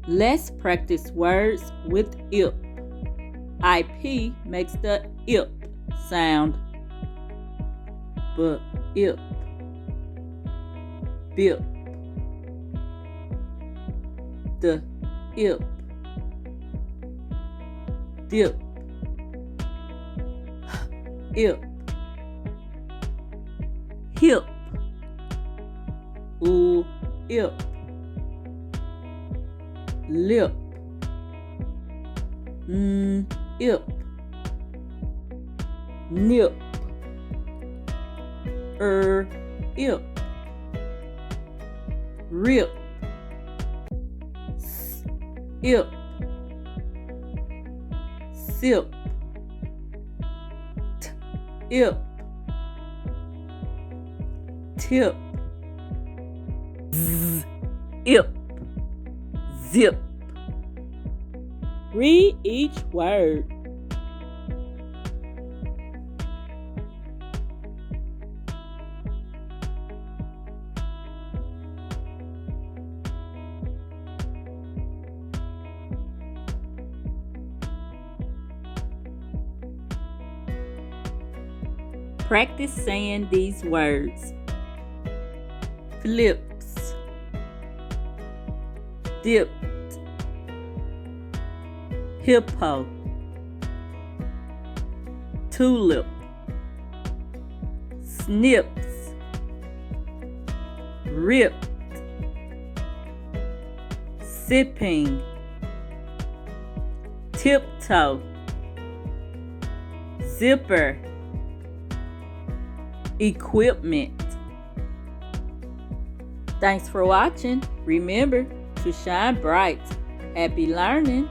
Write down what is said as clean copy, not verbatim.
Let's practice words with ip. IP makes the ip sound. But ip. Bip. The ip. Dip. Ip. Hip. Ip. Lip. Ip. Nip. Ip. Rip. Ip. Sip. Ip. Tip. Ip. Zip. Read each word. Practice saying these words. Flips. Dipped. Hippo. Tulip. Snips. Ripped. Sipping. Tiptoe. Zipper. Equipment. Thanks for watching. Remember to shine bright. Happy learning.